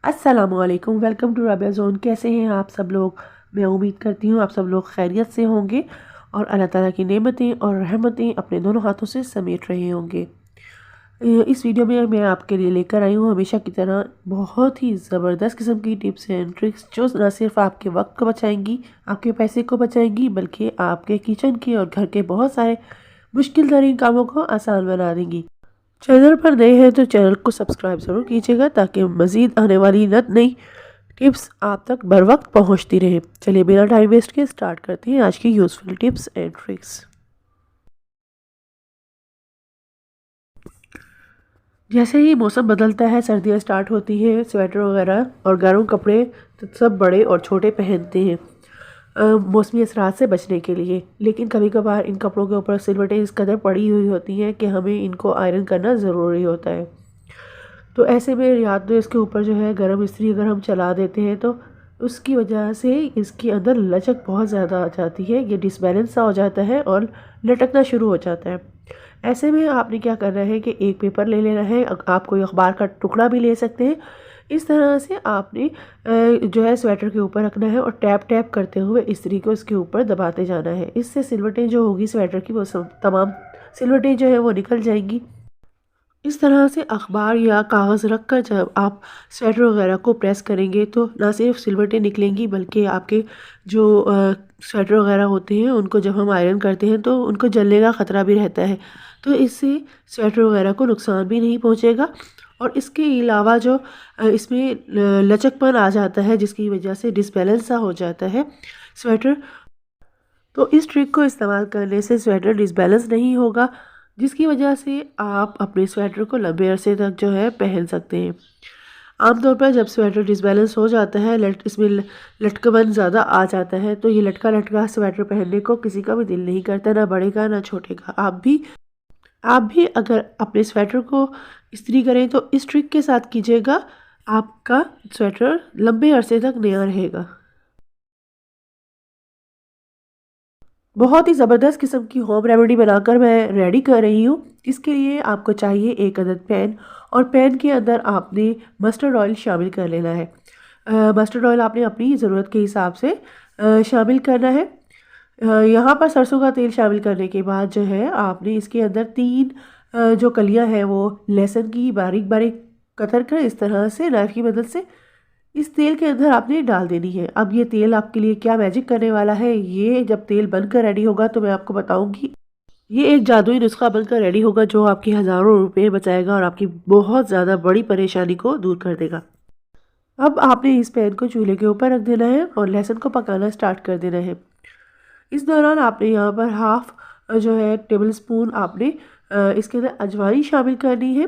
अस्सलामुअलैकुम, welcome to Rabia zone. कैसे हैं आप सब लोग? मैं उम्मीद करती हूँ आप सब लोग खैरियत से होंगे और अल्लाह ताला की नेमतें और रहमतें अपने दोनों हाथों से समेट रहे होंगे। इस वीडियो में मैं आपके लिए लेकर आई हूँ हमेशा की तरह बहुत ही ज़बरदस्त किस्म की टिप्स एंड ट्रिक्स जो न सिर्फ आपके वक्त को बचाएंगी, आपके पैसे को बचाएंगी, बल्कि आपके किचन के और घर के बहुत सारे मुश्किल तरीन कामों को आसान बना देंगी। चैनल पर नए हैं तो चैनल को सब्सक्राइब ज़रूर कीजिएगा ताकि मज़ीद आने वाली नई टिप्स आप तक बर वक्त पहुँचती रहे। चलिए बिना टाइम वेस्ट के स्टार्ट करते हैं आज की यूज़फुल टिप्स एंड ट्रिक्स। जैसे ही मौसम बदलता है, सर्दियाँ स्टार्ट होती हैं, स्वेटर वगैरह और गर्म कपड़े तो सब बड़े और छोटे पहनते हैं मौसमी असरात से बचने के लिए। लेकिन कभी कभार इन कपड़ों के ऊपर सिलवटें इस कदर पड़ी हुई होती हैं कि हमें इनको आयरन करना ज़रूरी होता है। तो ऐसे में या तो इसके ऊपर जो है गर्म इस्त्री अगर हम चला देते हैं तो उसकी वजह से इसके अंदर लचक बहुत ज़्यादा आ जाती है, ये डिसबैलेंस सा हो जाता है और लटकना शुरू हो जाता है। ऐसे में आपने क्या करना है कि एक पेपर ले लेना है, आप कोई अखबार का टुकड़ा भी ले सकते हैं। इस तरह से आपने जो है स्वेटर के ऊपर रखना है और टैप टैप करते हुए इस्त्री को इसके ऊपर दबाते जाना है। इससे सिलवटें जो होगी स्वेटर की वो सब तमाम सिलवटें जो है वो निकल जाएंगी। इस तरह से अखबार या कागज़ रख कर जब आप स्वेटर वगैरह को प्रेस करेंगे तो ना सिर्फ सिलवटें निकलेंगी, बल्कि आपके जो स्वेटर वगैरह होते हैं उनको जब हम आयरन करते हैं तो उनको जलने का ख़तरा भी रहता है। तो इससे स्वेटर वगैरह को नुकसान भी नहीं पहुंचेगा। और इसके अलावा जो इसमें लचकपन आ जाता है जिसकी वजह से डिसबैलेंस सा हो जाता है स्वेटर, तो इस ट्रिक को इस्तेमाल करने से स्वेटर डिसबैलेंस नहीं होगा, जिसकी वजह से आप अपने स्वेटर को लंबे अरसे तक जो है पहन सकते हैं। आमतौर पर जब स्वेटर डिसबैलेंस हो जाता है, इसमें लटकपन ज़्यादा आ जाता है, तो ये लटका लटका स्वेटर पहनने को किसी का भी दिल नहीं करता, ना बड़े का ना छोटे का। आप भी अगर अपने स्वेटर को इस्त्री करें तो इस ट्रिक के साथ कीजिएगा, आपका स्वेटर लंबे अरसे तक नया रहेगा। बहुत ही ज़बरदस्त किस्म की होम रेमेडी बनाकर मैं रेडी कर रही हूँ। इसके लिए आपको चाहिए एक अदद पैन, और पैन के अंदर आपने मस्टर्ड ऑयल शामिल कर लेना है। मस्टर्ड ऑयल आपने अपनी ज़रूरत के हिसाब से शामिल करना है। यहाँ पर सरसों का तेल शामिल करने के बाद जो है आपने इसके अंदर 3 जो कलियाँ हैं वो लहसुन की बारीक बारीक कतर कर इस तरह से नाइफ़ की मदद से इस तेल के अंदर आपने डाल देनी है। अब ये तेल आपके लिए क्या मैजिक करने वाला है, ये जब तेल बनकर रेडी होगा तो मैं आपको बताऊंगी। ये एक जादुई नुस्खा बनकर रेडी होगा जो आपकी हज़ारों रुपए बचाएगा और आपकी बहुत ज़्यादा बड़ी परेशानी को दूर कर देगा। अब आपने इस पैन को चूल्हे के ऊपर रख देना है और लहसुन को पकाना स्टार्ट कर देना है। इस दौरान आपने यहाँ पर हाफ जो है टेबल स्पून आपने इसके अंदर अजवाइन शामिल करनी है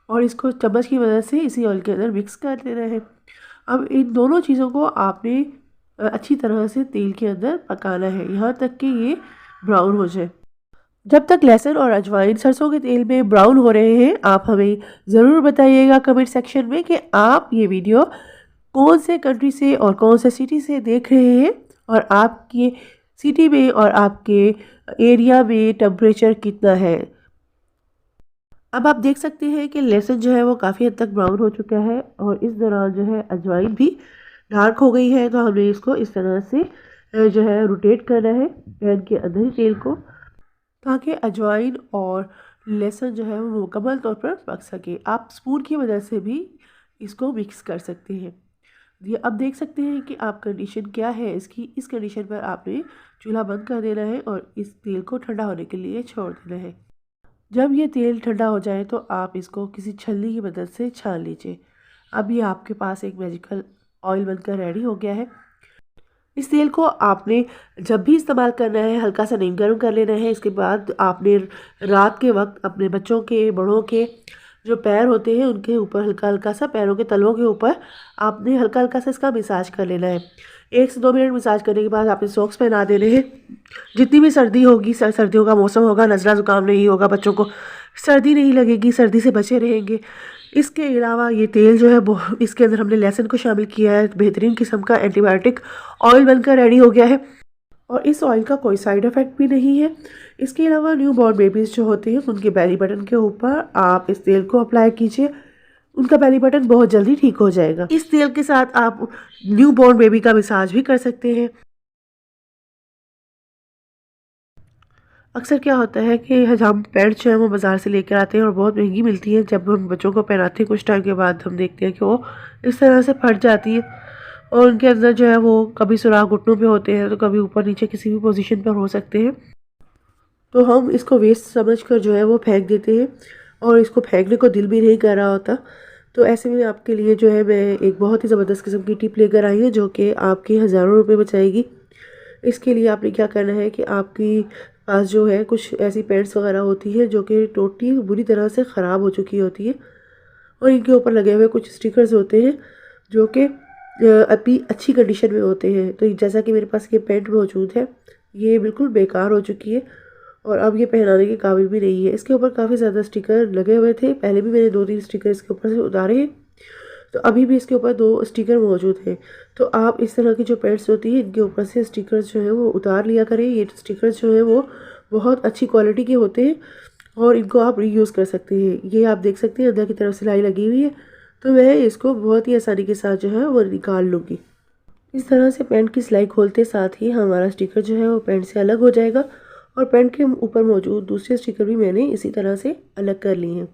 और इसको चम्मच की मदद से इसी ऑयल के अंदर मिक्स कर देना है। अब इन दोनों चीज़ों को आपने अच्छी तरह से तेल के अंदर पकाना है यहाँ तक कि ये ब्राउन हो जाए। जब तक लहसुन और अजवाइन सरसों के तेल में ब्राउन हो रहे हैं, आप हमें ज़रूर बताइएगा कमेंट सेक्शन में कि आप ये वीडियो कौन से कंट्री से और कौन से सिटी से देख रहे हैं और आपके सिटी में और आपके एरिया में टेम्परेचर कितना है। अब आप देख सकते हैं कि लहसुन जो है वो काफ़ी हद तक ब्राउन हो चुका है और इस दौरान जो है अजवाइन भी डार्क हो गई है। तो हमें इसको इस तरह से जो है रोटेट करना है पैन के अंदर ही तेल को, ताकि अजवाइन और लहसुन जो है वो मुकम्मल तौर पर पक सके। आप स्पून की मदद से भी इसको मिक्स कर सकते हैं। ये अब देख सकते हैं कि आप कंडीशन क्या है इसकी। इस कंडीशन पर आपने चूल्हा बंद कर देना है और इस तेल को ठंडा होने के लिए छोड़ देना है। जब ये तेल ठंडा हो जाए तो आप इसको किसी छलनी की मदद से छान लीजिए। अब ये आपके पास एक मैजिकल ऑयल बनकर रेडी हो गया है। इस तेल को आपने जब भी इस्तेमाल करना है हल्का सा नीम गर्म कर लेना है। इसके बाद आपने रात के वक्त अपने बच्चों के, बड़ों के जो पैर होते हैं उनके ऊपर हल्का हल्का सा, पैरों के तलवों के ऊपर आपने हल्का हल्का सा इसका मसाज कर लेना है। 1 से 2 मिनट मसाज करने के बाद आपने सॉक्स पहना देने हैं। जितनी भी सर्दी होगी, सर्दियों का मौसम होगा, नज़ला ज़ुकाम नहीं होगा, बच्चों को सर्दी नहीं लगेगी, सर्दी से बचे रहेंगे। इसके अलावा ये तेल जो है वो, इसके अंदर हमने लहसुन को शामिल किया है, बेहतरीन किस्म का एंटीबायोटिक ऑयल बनकर रेडी हो गया है और इस ऑयल का कोई साइड इफ़ेक्ट भी नहीं है। इसके अलावा न्यू बॉर्न बेबीज़ जो होते हैं उनके बेली बटन के ऊपर आप इस तेल को अप्लाई कीजिए, उनका बेली बटन बहुत जल्दी ठीक हो जाएगा। इस तेल के साथ आप न्यू बॉर्न बेबी का मसाज भी कर सकते हैं। अक्सर क्या होता है कि हम पैंट जो है वो बाज़ार से लेकर आते हैं और बहुत महंगी मिलती है। जब हम बच्चों को पहनाते हैं कुछ टाइम के बाद हम देखते हैं कि वो इस तरह से फट जाती है और उनके अंदर जो है वो कभी सुराख घुटनों पे होते हैं तो कभी ऊपर नीचे किसी भी पोजीशन पर हो सकते हैं। तो हम इसको वेस्ट समझकर जो है वो फेंक देते हैं और इसको फेंकने को दिल भी नहीं कर रहा होता। तो ऐसे में आपके लिए जो है मैं एक बहुत ही ज़बरदस्त किस्म की टिप लेकर आई हूँ जो कि आपके हज़ारों रुपये बचाएगी। इसके लिए आपने क्या करना है कि आपकी पास जो है कुछ ऐसी पैंट्स वगैरह होती है जो कि टोटली बुरी तरह से ख़राब हो चुकी होती है और इनके ऊपर लगे हुए कुछ स्टिकर्स होते हैं जो कि अभी अच्छी कंडीशन में होते हैं। तो जैसा कि मेरे पास ये पैंट मौजूद है, ये बिल्कुल बेकार हो चुकी है और अब ये पहनाने के काबिल भी नहीं है। इसके ऊपर काफ़ी ज़्यादा स्टिकर लगे हुए थे, पहले भी मैंने 2-3 स्टिकर इसके ऊपर से उतारे हैं, तो अभी भी इसके ऊपर 2 स्टिकर मौजूद हैं। तो आप इस तरह की जो पैंट्स होती है इनके ऊपर से स्टिकर्स जो है वो उतार लिया करें। ये स्टिकर्स जो है वो बहुत अच्छी क्वालिटी के होते हैं और इनको आप रीयूज़ कर सकते हैं। ये आप देख सकते हैं अंदर की तरफ सिलाई लगी हुई है, तो मैं इसको बहुत ही आसानी के साथ जो है वो निकाल लूँगी। इस तरह से पैंट की सिलाई खोलते साथ ही हमारा स्टिकर जो है वो पैंट से अलग हो जाएगा और पैंट के ऊपर मौजूद दूसरे स्टिकर भी मैंने इसी तरह से अलग कर लिए हैं।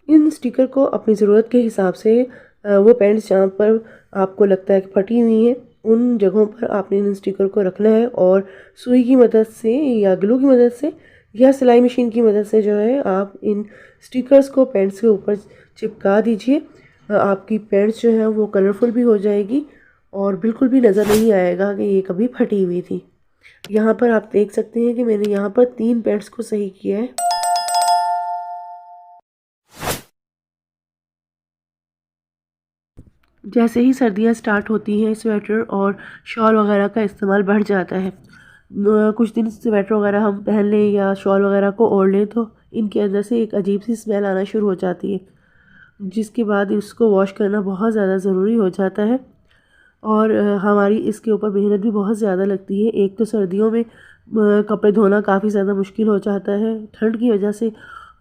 इन स्टिकर को अपनी ज़रूरत के हिसाब से वो पैंट्स जहाँ पर आपको लगता है कि फटी हुई हैं उन जगहों पर आपने इन स्टिकर को रखना है और सुई की मदद से या ग्लू की मदद से या सिलाई मशीन की मदद से जो है आप इन स्टिकर्स को पैंट्स के ऊपर चिपका दीजिए। आपकी पैंट्स जो है वो कलरफुल भी हो जाएगी और बिल्कुल भी नज़र नहीं आएगा कि ये कभी फटी हुई थी। यहाँ पर आप देख सकते हैं कि मैंने यहाँ पर 3 पैंट्स को सही किया है। जैसे ही सर्दियाँ स्टार्ट होती हैं स्वेटर और शॉल वगैरह का इस्तेमाल बढ़ जाता है। कुछ दिन स्वेटर वगैरह हम पहन लें या शॉल वगैरह को ओढ़ लें तो इनके अंदर से एक अजीब सी स्मेल आना शुरू हो जाती है, जिसके बाद इसको वॉश करना बहुत ज़्यादा ज़रूरी हो जाता है और हमारी इसके ऊपर मेहनत भी बहुत ज़्यादा लगती है। एक तो सर्दियों में कपड़े धोना काफ़ी ज़्यादा मुश्किल हो जाता है ठंड की वजह से,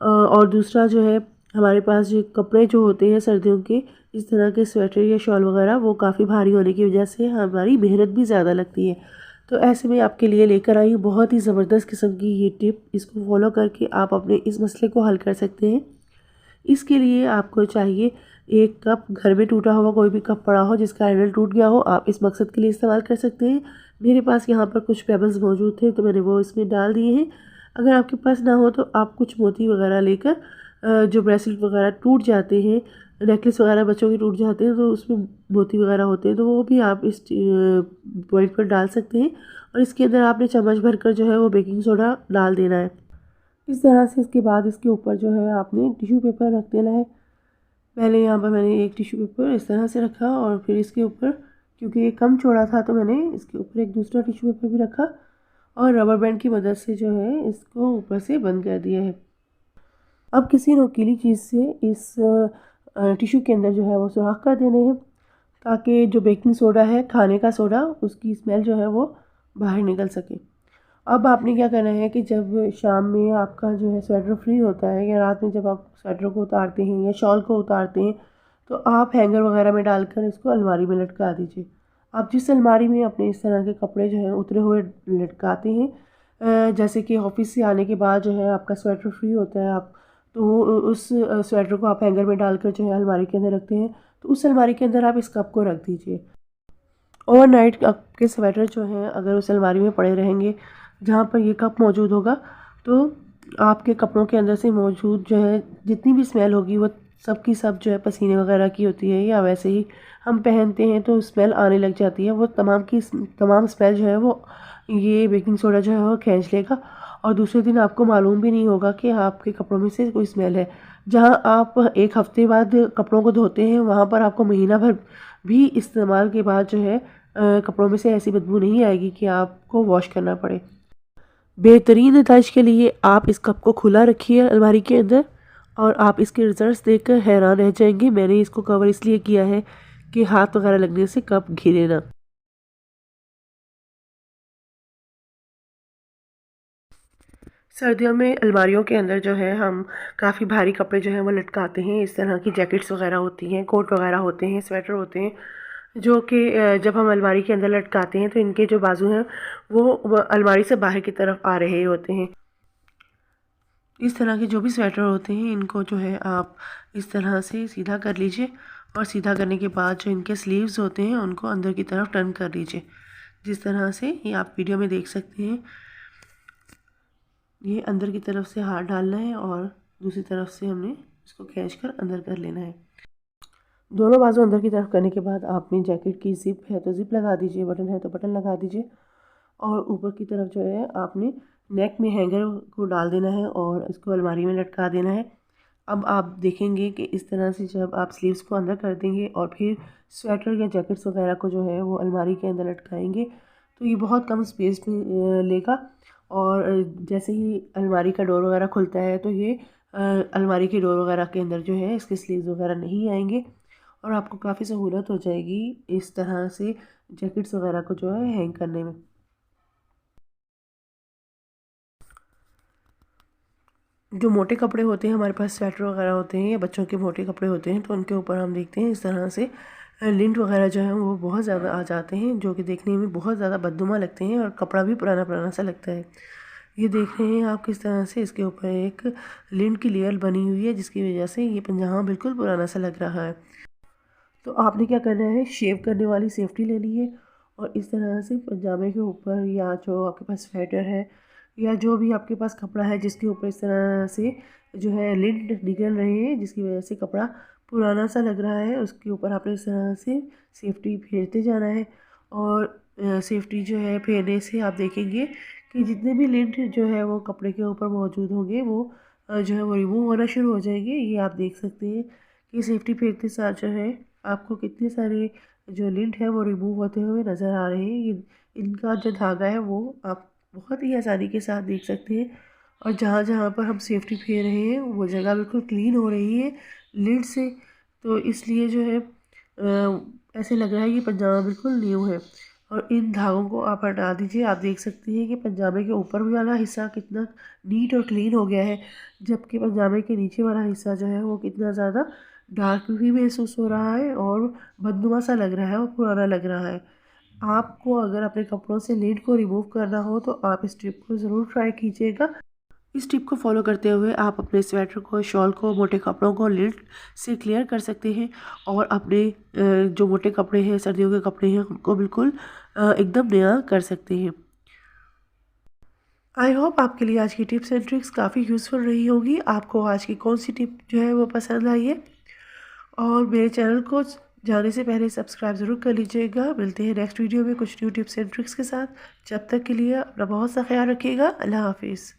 और दूसरा जो है हमारे पास जो कपड़े जो होते हैं सर्दियों के इस तरह के स्वेटर या शॉल वगैरह वो काफ़ी भारी होने की वजह से हमारी मेहनत भी ज़्यादा लगती है। तो ऐसे में आपके लिए लेकर आई हूँ बहुत ही ज़बरदस्त किस्म की ये टिप। इसको फॉलो करके आप अपने इस मसले को हल कर सकते हैं। इसके लिए आपको चाहिए एक कप, घर में टूटा हुआ कोई भी कप पड़ा हो जिसका हैंडल टूट गया हो, आप इस मकसद के लिए इस्तेमाल कर सकते हैं। मेरे पास यहाँ पर कुछ पेबल्स मौजूद थे तो मैंने वो इसमें डाल दिए हैं। अगर आपके पास ना हो तो आप कुछ मोती वगैरह लेकर, जो ब्रेसलेट वगैरह टूट जाते हैं, नेकलेस वगैरह बच्चों के टूट जाते हैं तो उसमें मोती वगैरह होते हैं, तो वो भी आप इस पॉइंट पर डाल सकते हैं और इसके अंदर आपने चम्मच भर कर जो है वो बेकिंग सोडा डाल देना है। इस तरह से इसके बाद इसके ऊपर जो है आपने टिश्यू पेपर रख देना है। पहले यहाँ पर मैंने एक टिश्यू पेपर इस तरह से रखा और फिर इसके ऊपर, क्योंकि ये कम चौड़ा था तो मैंने इसके ऊपर एक दूसरा टिश्यू पेपर भी रखा और रबर बैंड की मदद से जो है इसको ऊपर से बंद कर दिया है। अब किसी नुकीली चीज़ से इस टिश्यू के अंदर जो है वो सुराख कर देने हैं ताकि जो बेकिंग सोडा है, खाने का सोडा, उसकी स्मेल जो है वो बाहर निकल सके। अब आपने क्या करना है कि जब शाम में आपका जो है स्वेटर फ्री होता है या रात में जब आप स्वेटर को उतारते हैं या शॉल को उतारते हैं तो आप हैंगर वगैरह में डालकर इसको अलमारी में लटका दीजिए। आप जिस अलमारी में अपने इस तरह के कपड़े जो हैं उतरे हुए लटकाते हैं, जैसे कि ऑफिस से आने के बाद जो है आपका स्वेटर फ्री होता है, आप तो उस स्वेटर को आप हैंगर में डालकर जो है अलमारी के अंदर रखते हैं, तो उस अलमारी के अंदर आप इस कप को रख दीजिए। ओवरनाइट आपके स्वेटर जो हैं अगर उस अलमारी में पड़े रहेंगे जहाँ पर ये कप मौजूद होगा तो आपके कपड़ों के अंदर से मौजूद जो है जितनी भी स्मेल होगी वो सब की सब जो है पसीने वगैरह की होती है या वैसे ही हम पहनते हैं तो स्मेल आने लग जाती है, वो तमाम की तमाम स्मेल जो है वो ये बेकिंग सोडा जो है वो खींच लेगा और दूसरे दिन आपको मालूम भी नहीं होगा कि आपके कपड़ों में से कोई स्मेल है। जहाँ आप एक हफ्ते बाद कपड़ों को धोते हैं वहाँ पर आपको महीना भर भी इस्तेमाल के बाद जो है कपड़ों में से ऐसी बदबू नहीं आएगी कि आपको वॉश करना पड़े। बेहतरीन नताइज के लिए आप इस कप को खुला रखिए अलमारी के अंदर और आप इसके रिजल्ट्स देखकर हैरान रह जाएंगे। मैंने इसको कवर इसलिए किया है कि हाथ वगैरह लगने से कप घिरे ना। सर्दियों में अलमारियों के अंदर जो है हम काफ़ी भारी कपड़े जो हैं वो लटकाते हैं। इस तरह की जैकेट्स वगैरह होती हैं, कोट वगैरह होते हैं, स्वेटर होते हैं, जो कि जब हम अलमारी के अंदर लटकाते हैं तो इनके जो बाजू हैं वो अलमारी से बाहर की तरफ आ रहे होते हैं। इस तरह के जो भी स्वेटर होते हैं इनको जो है आप इस तरह से सीधा कर लीजिए, और सीधा करने के बाद जो इनके स्लीव्स होते हैं उनको अंदर की तरफ टर्न कर लीजिए, जिस तरह से ये आप वीडियो में देख सकते हैं। ये अंदर की तरफ से हाथ डालना है और दूसरी तरफ से हमने इसको खींचकर अंदर कर लेना है। दोनों बाजू अंदर की तरफ करने के बाद आपने जैकेट की ज़िप है तो ज़िप लगा दीजिए, बटन है तो बटन लगा दीजिए, और ऊपर की तरफ जो है आपने नेक में हैंगर को डाल देना है और इसको अलमारी में लटका देना है। अब आप देखेंगे कि इस तरह से जब आप स्लीव्स को अंदर कर देंगे और फिर स्वेटर या जैकेट्स वगैरह को जो है वो अलमारी के अंदर लटकाएंगे तो ये बहुत कम स्पेस में लेगा, और जैसे ही अलमारी का डोर वगैरह खुलता है तो ये अलमारी के डोर वगैरह के अंदर जो है इसके स्लीव्स वगैरह नहीं आएंगे, और आपको काफ़ी सहूलत हो जाएगी इस तरह से जैकेट्स वगैरह को जो है हैंग करने में। जो मोटे कपड़े होते हैं हमारे पास, स्वेटर वगैरह होते हैं या बच्चों के मोटे कपड़े होते हैं, तो उनके ऊपर हम देखते हैं इस तरह से लिंट वगैरह जो है वो बहुत ज़्यादा आ जाते हैं, जो कि देखने में बहुत ज़्यादा बदनुमा लगते हैं और कपड़ा भी पुराना पुराना सा लगता है। ये देख रहे हैं आप किस तरह से इसके ऊपर एक लिंट की लेयर बनी हुई है, जिसकी वजह से ये पजामा बिल्कुल पुराना सा लग रहा है। तो आपने क्या करना है, शेव करने वाली सेफ्टी लेनी है और इस तरह से पजामे के ऊपर या जो आपके पास स्वेटर है या जो भी आपके पास कपड़ा है जिसके ऊपर इस तरह से जो है लिंट निकल रहे हैं, जिसकी वजह से कपड़ा पुराना सा लग रहा है, उसके ऊपर आपने इस तरह से सेफ्टी फेरते जाना है। और सेफ्टी जो है फेरने से आप देखेंगे कि जितने भी लिंट जो है वो कपड़े के ऊपर मौजूद होंगे वो जो है वो रिमूव होना शुरू हो जाएंगे। ये आप देख सकते हैं कि सेफ्टी फेरते साथ जो है आपको कितने सारे जो लिंट है वो रिमूव होते हुए नज़र आ रहे हैं। ये इनका जो धागा है वो आप बहुत ही आसानी के साथ देख सकते हैं, और जहाँ जहाँ पर हम सेफ्टी फेर रहे हैं वो जगह बिल्कुल क्लीन हो रही है लिंट से। तो इसलिए जो है ऐसे लग रहा है कि पजामा बिल्कुल न्यू है। और इन धागों को आप हटा दीजिए, आप देख सकते हैं कि पजामे के ऊपर भी वाला हिस्सा कितना नीट और क्लीन हो गया है, जबकि पजामे के नीचे वाला हिस्सा जो है वो कितना ज़्यादा डार्क भी महसूस हो रहा है और बदनुमा सा लग रहा है और पुराना लग रहा है। आपको अगर अपने कपड़ों से लिंट को रिमूव करना हो तो आप इस टिप को ज़रूर ट्राई कीजिएगा। इस टिप को फॉलो करते हुए आप अपने स्वेटर को, शॉल को, मोटे कपड़ों को लिंट से क्लियर कर सकते हैं और अपने जो मोटे कपड़े हैं, सर्दियों के कपड़े हैं, उनको बिल्कुल एकदम नया कर सकते हैं। आई होप आपके लिए आज की टिप्स एंड ट्रिक्स काफ़ी यूज़फुल रही होगी। आपको आज की कौन सी टिप जो है वो पसंद आई है, और मेरे चैनल को जाने से पहले सब्सक्राइब ज़रूर कर लीजिएगा। मिलते हैं नेक्स्ट वीडियो में कुछ न्यू टिप्स एंड ट्रिक्स के साथ। जब तक के लिए अपना बहुत सा ख्याल रखिएगा। अल्लाह हाफिज़।